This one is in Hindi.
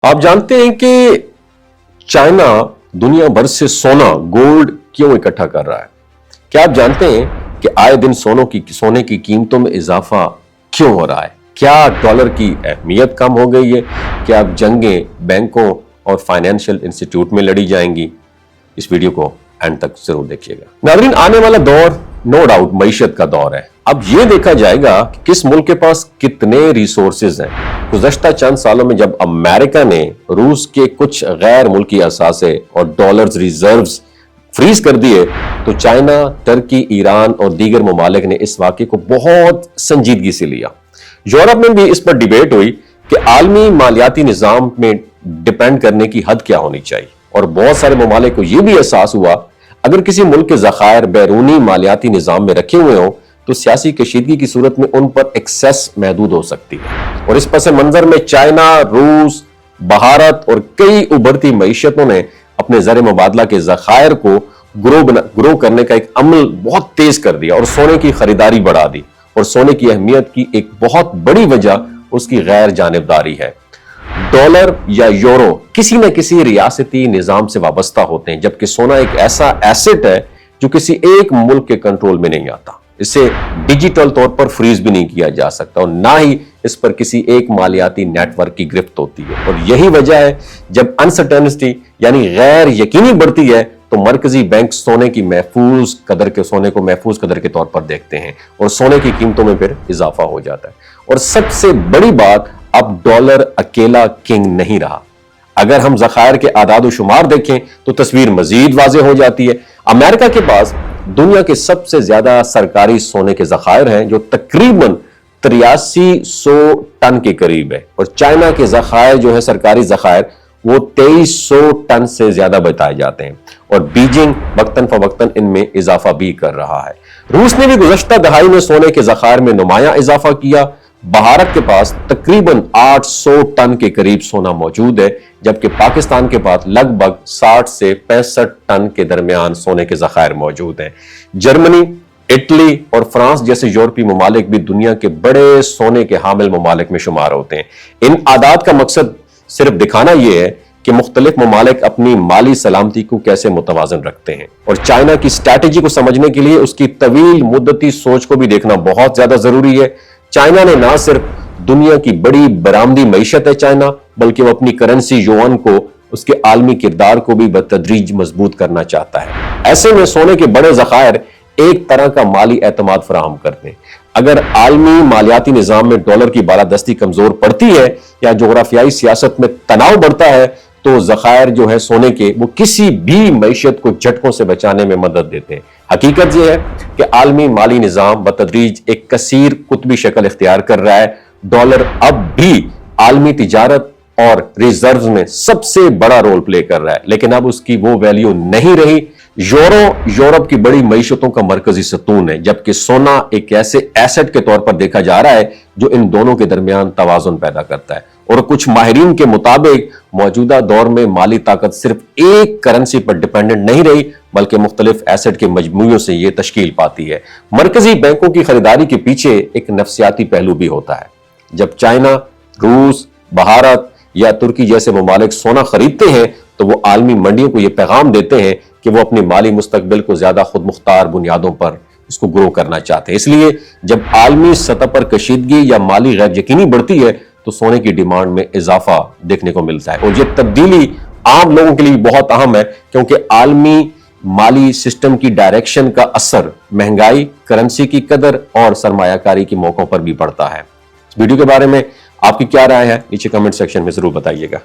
आप जानते हैं कि चाइना दुनिया भर से सोना गोल्ड क्यों इकट्ठा कर रहा है? क्या आप जानते हैं कि आए दिन सोने की कीमतों में इजाफा क्यों हो रहा है? क्या डॉलर की अहमियत कम हो गई है? क्या अब जंगें बैंकों और फाइनेंशियल इंस्टीट्यूट में लड़ी जाएंगी? इस वीडियो को एंड तक जरूर देखिएगा। नाज़रीन, आने वाला दौर नो डाउट मईशत का दौर है। अब यह देखा जाएगा कि किस मुल्क के पास कितने रिसोर्सेज हैं। गुज़श्ता चंद सालों में जब अमेरिका ने रूस के कुछ गैर मुल्की असासे और डॉलर्स रिजर्व्स फ्रीज कर दिए, तो चाइना, टर्की, ईरान और दीगर ममालिक ने इस वाक़े को बहुत संजीदगी से लिया। यूरोप में भी इस पर डिबेट हुई कि आलमी मालियाती निज़ाम में डिपेंड करने की हद क्या होनी चाहिए, और बहुत सारे ममालिक को यह भी एहसास हुआ अगर किसी मुल्क के ज़खायर बैरूनी मालियाती निज़ाम में रखे हुए हों तो सियासी कशीदगी की सूरत में उन पर एक्सेस महदूद हो सकती है। और इस पस मंजर में चाइना, रूस, भारत और कई उभरती मईशतों ने अपने ज़र मुबादला के ज़खायर को ग्रो करने का एक अमल बहुत तेज कर दिया और सोने की खरीदारी बढ़ा दी। और सोने की अहमियत की एक बहुत बड़ी वजह उसकी गैर जानिबदारी है। डॉलर या यूरो किसी न किसी रियासती निजाम से वाबस्ता होते हैं, जबकि सोना एक ऐसा एसेट है जो किसी एक मुल्क के कंट्रोल में नहीं आता। इसे डिजिटल तौर पर फ्रीज भी नहीं किया जा सकता और ना ही इस पर किसी एक मालियाती नेटवर्क की गिरफ्त होती है। और यही वजह है जब अनसर्टेनिटी यानी गैर यकीनी बढ़ती है तो मरकजी बैंक सोने को महफूज कदर के तौर पर देखते हैं और सोने की कीमतों में फिर इजाफा हो जाता है। और सबसे बड़ी बात, अब डॉलर अकेला किंग नहीं रहा। अगर हम ज़खायर के आदाद व शुमार देखें तो तस्वीर मजीद वाज़ेह हो जाती है। अमेरिका के पास दुनिया के सबसे ज्यादा सरकारी सोने के ज़खायर हैं जो तकरीबन 8300 टन के करीब है, और चाइना के ज़खायर जो है सरकारी ज़खायर वो 2300 टन से ज्यादा बताए जाते हैं, और बीजिंग वक्तन फवक्तन इनमें इजाफा भी कर रहा है। रूस ने भी गुज़श्ता दहाई में सोने के ज़खायर में नुमाया इजाफा किया। भारत के पास तकरीबन 800 टन के करीब सोना मौजूद है, जबकि पाकिस्तान के पास लगभग 60 से 65 टन के दरमियान सोने के ज़खायर मौजूद हैं। जर्मनी, इटली और फ्रांस जैसे यूरोपीय ममालिक भी दुनिया के बड़े सोने के हामिल ममालिक में शुमार होते हैं। इन आदाद का मकसद सिर्फ दिखाना यह है कि मुख्तलिफ ममालिक अपनी माली सलामती को कैसे मुतवाजन रखते हैं, और चाइना की स्ट्रैटेजी को समझने के लिए उसकी तवील मुद्दती सोच को भी देखना बहुत ज्यादा जरूरी है। चाइना ने ना सिर्फ दुनिया की बड़ी बरामदी मईशत है चाइना, बल्कि वो अपनी करेंसी युआन को, उसके आलमी किरदार को भी बतदरीज मजबूत करना चाहता है। ऐसे में सोने के बड़े ज़खायर एक तरह का माली एतमाद फराहम करते हैं। अगर आलमी मालियाती निज़ाम में डॉलर की बालादस्ती कमजोर पड़ती है या जोग्राफियाई सियासत में तनाव बढ़ता है तो ज़खायर जो है सोने के वो किसी भी मईशत को झटकों से बचाने में मदद देते हैं। हकीकत यह है कि आलमी माली निज़ाम बतदरीज एक कसीर कुतबी शक्ल इख्तियार कर रहा है। डॉलर अब भी आलमी तिजारत और रिजर्व में सबसे बड़ा रोल प्ले कर रहा है, लेकिन अब उसकी वो वैल्यू नहीं रही। यूरोप की बड़ी मईशतों का मरकजी सतून है, जबकि सोना एक ऐसे एसेट के तौर पर देखा जा रहा है जो इन दोनों के दरमियान तवाजुन पैदा करता है। और कुछ माहिरीन के मुताबिक मौजूदा दौर में माली ताकत सिर्फ एक करेंसी पर डिपेंडेंट नहीं रही, बल्कि मुख्तलिफ एसेट के मजमूओं से यह तश्कील पाती है। मरकजी बैंकों की खरीदारी के पीछे एक नफ्सियाती पहलू भी होता है। जब चाइना, रूस, भारत या तुर्की जैसे ममालिक सोना खरीदते हैं तो वो आलमी मंडियों को यह पैगाम देते हैं कि वो अपनी माली मुस्तकबिल को ज्यादा खुद मुख्तार बुनियादों पर इसको ग्रो करना चाहते हैं। इसलिए जब आलमी सतह पर कशीदगी या माली गैर यकीनी बढ़ती है तो सोने की डिमांड में इजाफा देखने को मिलता है, और यह तब्दीली आम लोगों के लिए बहुत अहम है, क्योंकि आलमी माली सिस्टम की डायरेक्शन का असर महंगाई, करेंसी की कदर और सरमायाकारी के मौकों पर भी पड़ता है। इस वीडियो के बारे में आपकी क्या राय है नीचे कमेंट सेक्शन में जरूर बताइएगा।